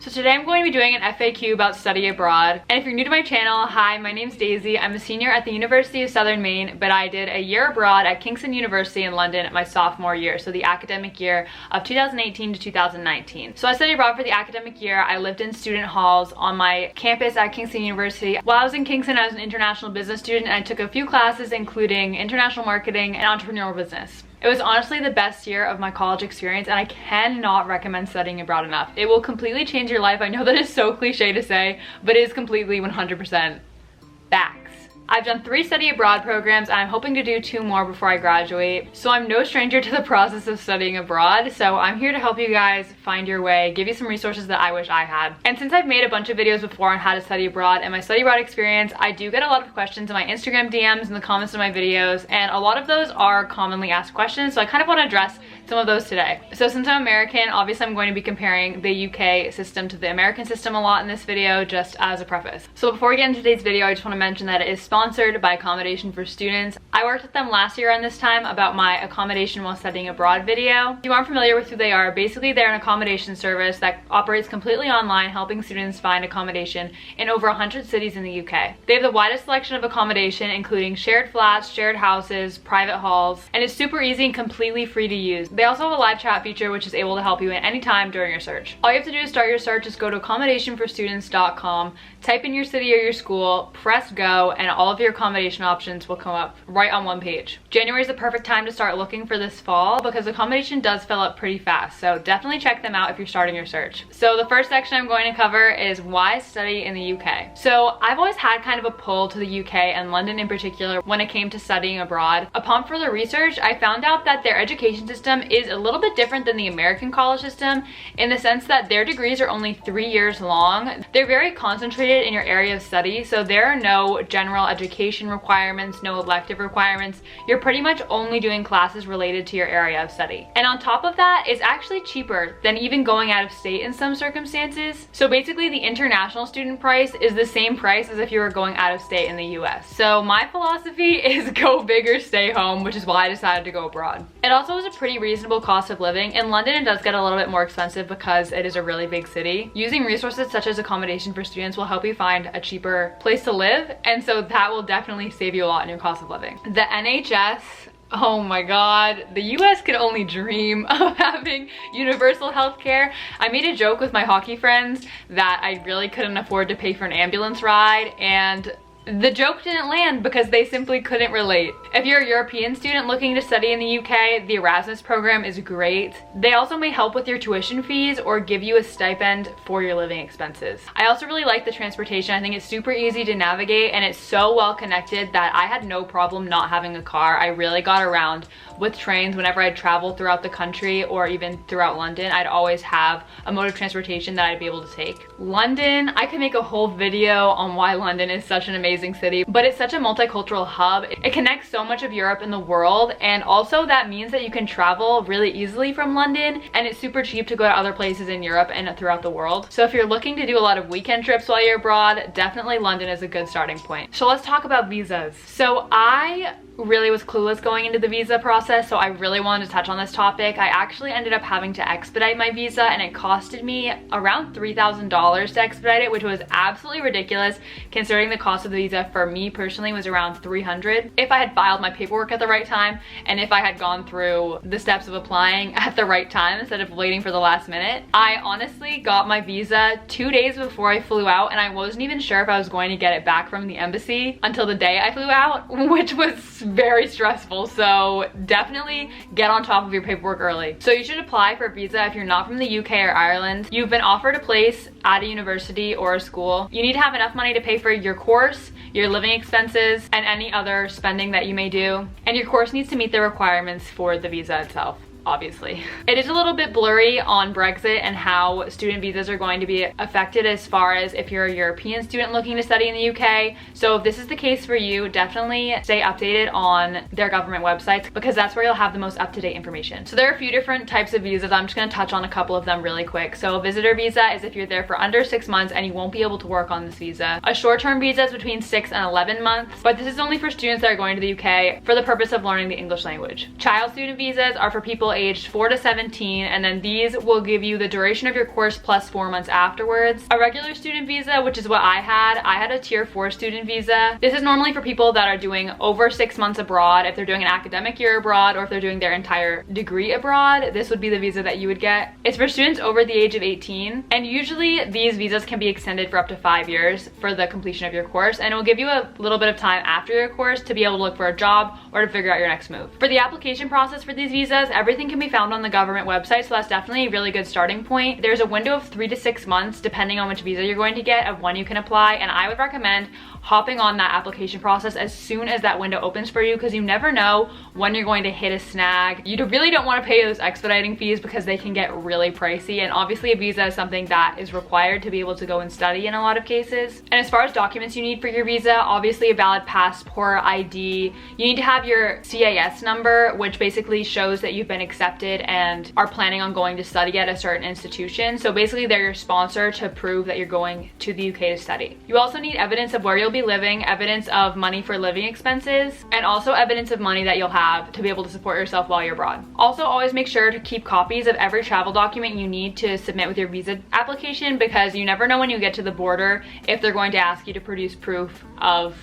So today I'm going to be doing an FAQ about study abroad. And if you're new to my channel, hi, my name's Daisy. I'm a senior at the University of Southern Maine, but I did a year abroad at Kingston University in London my sophomore year, so the academic year of 2018 to 2019. So I studied abroad for the academic year. I lived in student halls on my campus at Kingston University. While I was in Kingston, I was an international business student and I took a few classes including international marketing and entrepreneurial business. It was honestly the best year of my college experience and I cannot recommend studying abroad enough. It will completely change your life. I know that is so cliche to say, but it is completely 100% facts. I've done 3 study abroad programs and I'm hoping to do 2 more before I graduate. So I'm no stranger to the process of studying abroad. So I'm here to help you guys find your way, give you some resources that I wish I had. And since I've made a bunch of videos before on how to study abroad and my study abroad experience, I do get a lot of questions in my Instagram DMs and the comments of my videos. And a lot of those are commonly asked questions. So I kind of want to address some of those today. So since I'm American, obviously I'm going to be comparing the UK system to the American system a lot in this video, just as a preface. So before we get into today's video, I just want to mention that it is sponsored by Accommodation for Students. I worked with them last year on this time about my accommodation while studying abroad video. If you aren't familiar with who they are, basically they're an accommodation service that operates completely online, helping students find accommodation in over 100 cities in the UK. They have the widest selection of accommodation, including shared flats, shared houses, private halls, and it's super easy and completely free to use. They also have a live chat feature which is able to help you at any time during your search. All you have to do to start your search is go to accommodationforstudents.com, type in your city or your school, press go, and all of your accommodation options will come up right on one page. January is the perfect time to start looking for this fall because accommodation does fill up pretty fast, so definitely check them out if you're starting your search. So the first section I'm going to cover is why study in the UK. So I've always had kind of a pull to the UK and London in particular when it came to studying abroad. Upon further research, I found out that their education system is a little bit different than the American college system in the sense that their degrees are only 3 years long. They're very concentrated in your area of study, so there are no general education requirements, no elective requirements. You're pretty much only doing classes related to your area of study. And on top of that, it's actually cheaper than even going out of state in some circumstances. So basically the international student price is the same price as if you were going out of state in the US. So my philosophy is go big or stay home, which is why I decided to go abroad. It also is a pretty reasonable cost of living. In London, it does get a little bit more expensive because it is a really big city. Using resources such as Accommodation for Students will help you find a cheaper place to live, and so that will definitely save you a lot in your cost of living. The NHS, oh my god, the US could only dream of having universal health care. I made a joke with my hockey friends that I really couldn't afford to pay for an ambulance ride, and the joke didn't land because they simply couldn't relate. If you're a European student looking to study in the UK, the Erasmus program is great. They also may help with your tuition fees or give you a stipend for your living expenses. I also really like the transportation. I think it's super easy to navigate and it's so well connected that I had no problem not having a car. I really got around with trains whenever I'd travel throughout the country or even throughout London. I'd always have a mode of transportation that I'd be able to take. London, I could make a whole video on why London is such an amazing city, but it's such a multicultural hub. It connects so much of Europe and the world, and also that means that you can travel really easily from London, and it's super cheap to go to other places in Europe and throughout the world. So if you're looking to do a lot of weekend trips while you're abroad, definitely London is a good starting point. So let's talk about visas. So I really was clueless going into the visa process, so I really wanted to touch on this topic. I actually ended up having to expedite my visa and it costed me around $3,000 to expedite it, which was absolutely ridiculous considering the cost of the visa for me personally was around $300 if I had filed my paperwork at the right time and if I had gone through the steps of applying at the right time instead of waiting for the last minute. I honestly got my visa 2 days before I flew out and I wasn't even sure if I was going to get it back from the embassy until the day I flew out, which was very stressful. So definitely get on top of your paperwork early. So you should apply for a visa if you're not from the UK or Ireland. You've been offered a place at a university or a school. You need to have enough money to pay for your course, your living expenses, and any other spending that you may do. And your course needs to meet the requirements for the visa itself. obviously. It is a little bit blurry on Brexit and how student visas are going to be affected as far as if you're a European student looking to study in the UK. So if this is the case for you, definitely stay updated on their government websites because that's where you'll have the most up-to-date information. So there are a few different types of visas. I'm just going to touch on a couple of them really quick. So a visitor visa is if you're there for under 6 months and you won't be able to work on this visa. A short-term visa is between 6 and 11 months, but this is only for students that are going to the UK for the purpose of learning the English language. Child student visas are for people aged 4 to 17, and then these will give you the duration of your course plus 4 months afterwards. A regular student visa, which is what I had a tier 4 student visa. This is normally for people that are doing over 6 months abroad. If they're doing an academic year abroad, or if they're doing their entire degree abroad, this would be the visa that you would get. It's for students over the age of 18, and usually these visas can be extended for up to 5 years for the completion of your course, and it will give you a little bit of time after your course to be able to look for a job or to figure out your next move. For the application process for these visas, everything can be found on the government website, so that's definitely a really good starting point. There's a window of 3 to 6 months depending on which visa you're going to get of when you can apply, and I would recommend hopping on that application process as soon as that window opens for you, because you never know when you're going to hit a snag. You really don't want to pay those expediting fees because they can get really pricey, and obviously a visa is something that is required to be able to go and study in a lot of cases. And as far as documents you need for your visa, obviously a valid passport, ID. You need to have your CAS number, which basically shows that you've been accepted and are planning on going to study at a certain institution. So basically they're your sponsor to prove that you're going to the UK to study. You also need evidence of where you'll be living, evidence of money for living expenses, and also evidence of money that you'll have to be able to support yourself while you're abroad. Also, always make sure to keep copies of every travel document you need to submit with your visa application, because you never know when you get to the border if they're going to ask you to produce proof of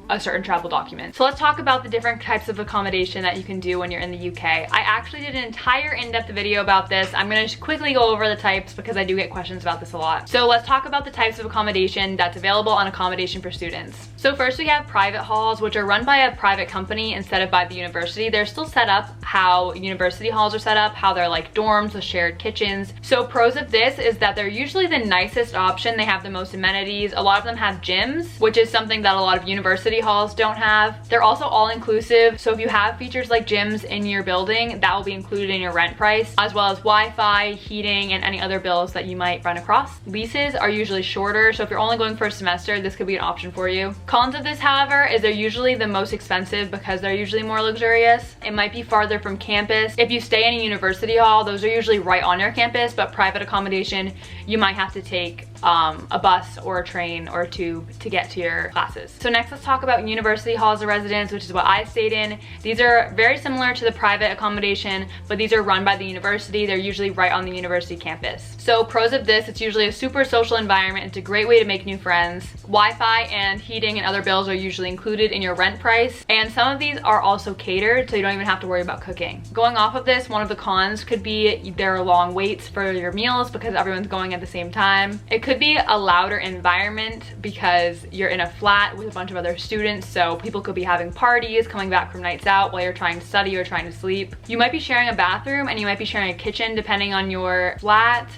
a certain travel document. So let's talk about the different types of accommodation that you can do when you're in the UK. I actually did an entire in-depth video about this. I'm gonna just quickly go over the types because I do get questions about this a lot. So let's talk about the types of accommodation that's available on Accommodation for Students. So first we have private halls, which are run by a private company instead of by the university. They're still set up how university halls are set up, how they're like dorms with shared kitchens. So pros of this is that they're usually the nicest option. They have the most amenities. A lot of them have gyms, which is something that a lot of university halls don't have. They're also all-inclusive, so if you have features like gyms in your building, that will be included in your rent price, as well as Wi-Fi, heating, and any other bills that you might run across. Leases are usually shorter, so if you're only going for a semester, this could be an option for you. Cons of this, however, is they're usually the most expensive because they're usually more luxurious. It might be farther from campus. If you stay in a university hall, those are usually right on your campus, but private accommodation, you might have to take a bus or a train or a tube to get to your classes. So next, let's talk about university halls of residence, which is what I stayed in. These are very similar to the private accommodation, but these are run by the university. They're usually right on the university campus. So pros of this, it's usually a super social environment. It's a great way to make new friends. Wi-Fi and heating and other bills are usually included in your rent price, and some of these are also catered, so you don't even have to worry about cooking. Going off of this, one of the cons could be there are long waits for your meals because everyone's going at the same time. It could be a louder environment because you're in a flat with a bunch of other students, so people could be having parties, coming back from nights out while you're trying to study or trying to sleep. You might be sharing a bathroom and you might be sharing a kitchen depending on your flat.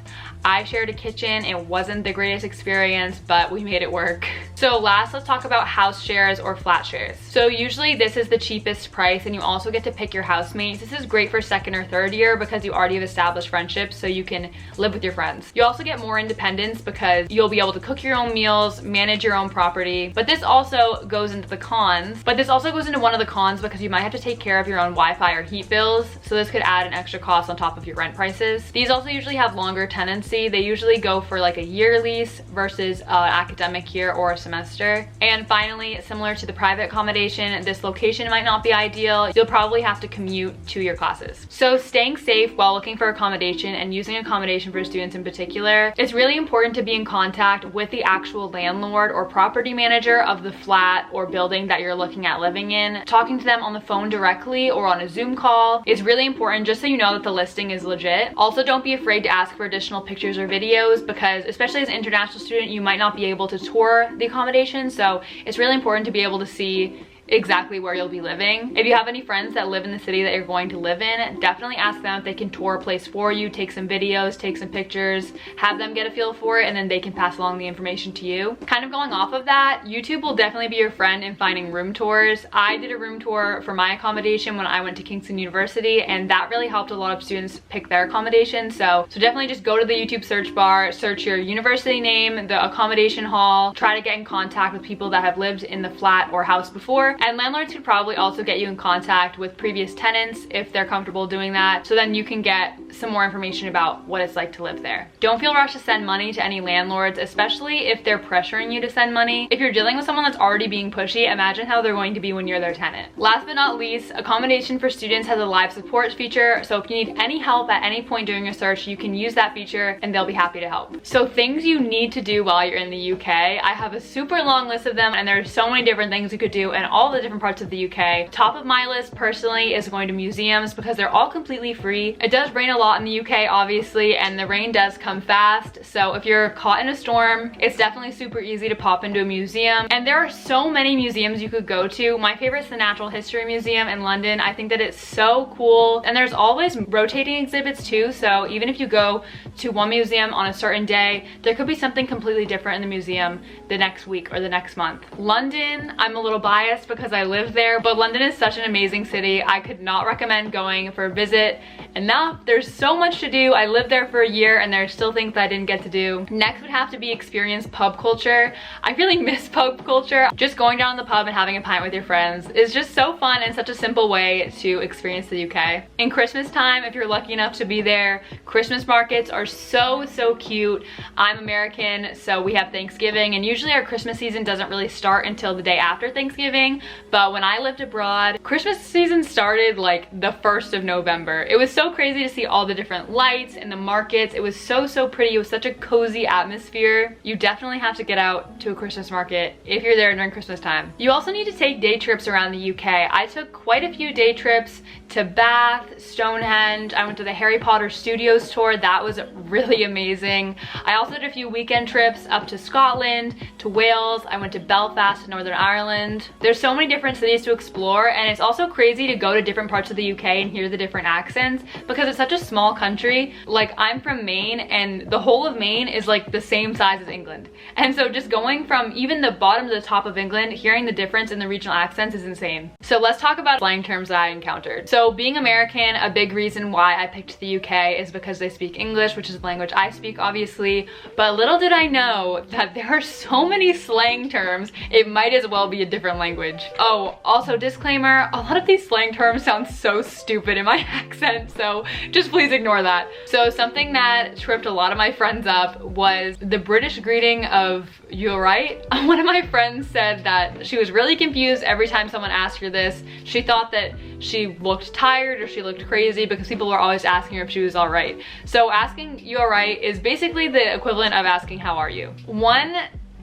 I shared a kitchen. It wasn't the greatest experience, but we made it work. So last, let's talk about house shares or flat shares. So usually this is the cheapest price, and you also get to pick your housemates. This is great for second or third year because you already have established friendships, so you can live with your friends. You also get more independence because you'll be able to cook your own meals, manage your own property. But this also goes into the cons. But this also goes into one of the cons because you might have to take care of your own Wi-Fi or heat bills, so this could add an extra cost on top of your rent prices. These also usually have longer tenancy. They usually go for like a year lease versus an academic year or a semester. And finally, similar to the private accommodation, this location might not be ideal. You'll probably have to commute to your classes. So staying safe while looking for accommodation and using Accommodation for Students in particular, it's really important to be in contact with the actual landlord or property manager of the flat or building that you're looking at living in. Talking to them on the phone directly or on a Zoom call is really important, just so you know that the listing is legit. Also, don't be afraid to ask for additional pictures or videos because, especially as an international student, you might not be able to tour the accommodation, so it's really important to be able to see exactly where you'll be living. If you have any friends that live in the city that you're going to live in, definitely ask them if they can tour a place for you, take some videos, take some pictures, have them get a feel for it, and then they can pass along the information to you. Kind of going off of that, YouTube will definitely be your friend in finding room tours. I did a room tour for my accommodation when I went to Kingston University, and that really helped a lot of students pick their accommodation. So definitely just go to the YouTube search bar, search your university name, the accommodation hall, try to get in contact with people that have lived in the flat or house before, And landlords could probably also get you in contact with previous tenants if they're comfortable doing that, so then you can get some more information about what it's like to live there. Don't feel rushed to send money to any landlords, especially if they're pressuring you to send money. If you're dealing with someone that's already being pushy, imagine how they're going to be when you're their tenant. Last but not least, Accommodation for Students has a live support feature, so if you need any help at any point during your search, you can use that feature and they'll be happy to help. So things you need to do while you're in the UK, I have a super long list of them, and there's so many different things you could do in all the different parts of the UK. Top of my list personally is going to museums because they're all completely free. It does rain a lot in the UK obviously, and the rain does come fast, so if you're caught in a storm, it's definitely super easy to pop into a museum. And there are so many museums you could go to. My favorite is the Natural History Museum in London. I think that it's so cool, and there's always rotating exhibits too, so even if you go to one museum on a certain day, there could be something completely different in the museum the next week or the next month. London, I'm a little biased because I live there, but London is such an amazing city. I could not recommend going for a visit enough. There's so much to do. I lived there for a year and there's still things that I didn't get to do. Next would have to be experience pub culture. I really miss pub culture. Just going down to the pub and having a pint with your friends is just so fun and such a simple way to experience the UK. In Christmas time, if you're lucky enough to be there, Christmas markets are so cute. I'm American, so we have Thanksgiving, and usually our Christmas season doesn't really start until the day after Thanksgiving, but when I lived abroad, Christmas season started like the 1st of November. It was so crazy to see all the different lights in the markets. It was so pretty. It was such a cozy atmosphere. You definitely have to get out to a Christmas market if you're there during Christmas time. You also need to take day trips around the UK. I took quite a few day trips to Bath, Stonehenge. I went to the Harry Potter Studios tour. That was really amazing. I also did a few weekend trips up to Scotland, to Wales. I went to Belfast, Northern Ireland. There's so many different cities to explore, and it's also crazy to go to different parts of the UK and hear the different accents because it's such a small country. Like, I'm from Maine, and the whole of Maine is like the same size as England. And so just going from even the bottom to the top of England, hearing the difference in the regional accents is insane. So let's talk about slang terms that I encountered. So being American, a big reason why I picked the UK is because they speak English, which is the language I speak obviously, but little did I know that there are so many slang terms, it might as well be a different language. Oh, also disclaimer, a lot of these slang terms sound so stupid in my accent, so just please ignore that. So something that tripped a lot of my friends up was the British greeting of "you alright?" One of my friends said that she was really confused every time someone asked her this. She thought that she looked tired or she looked crazy because people were always asking her if she was alright. So asking "you alright" is basically the equivalent of asking "how are you?"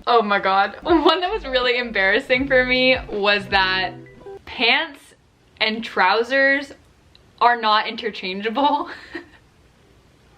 Oh my god, one that was really embarrassing for me was that pants and trousers are not interchangeable.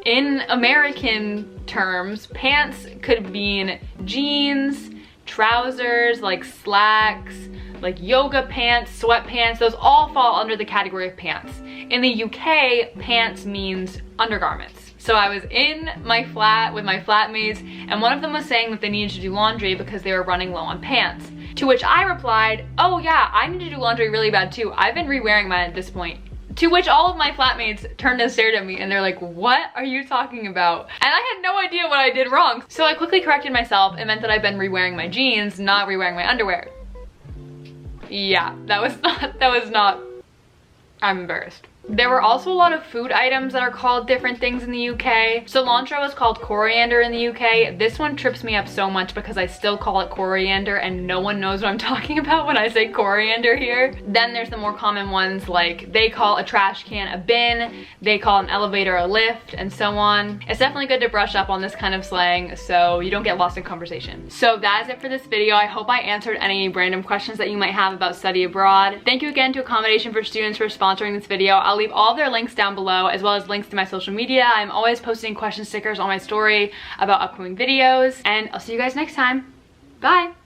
In American terms, pants could mean jeans, trousers, like slacks, like yoga pants, sweatpants, those all fall under the category of pants. In the UK, pants means undergarments. So I was in my flat with my flatmates, and one of them was saying that they needed to do laundry because they were running low on pants. To which I replied, "Oh yeah, I need to do laundry really bad too. I've been re-wearing mine at this point." To which all of my flatmates turned and stared at me and they're like, "What are you talking about?" And I had no idea what I did wrong. So I quickly corrected myself. It meant that I've been re-wearing my jeans, not re-wearing my underwear. Yeah, that was not, I'm embarrassed. There were also a lot of food items that are called different things in the UK. Cilantro is called coriander in the UK. This one trips me up so much because I still call it coriander and no one knows what I'm talking about when I say coriander here. Then there's the more common ones, like they call a trash can a bin, they call an elevator a lift, and so on. It's definitely good to brush up on this kind of slang so you don't get lost in conversation. So that is it for this video. I hope I answered any random questions that you might have about study abroad. Thank you again to Accommodation for Students for sponsoring this video. I'll leave all of their links down below, as well as links to my social media. I'm always posting question stickers on my story about upcoming videos, and I'll see you guys next time. Bye!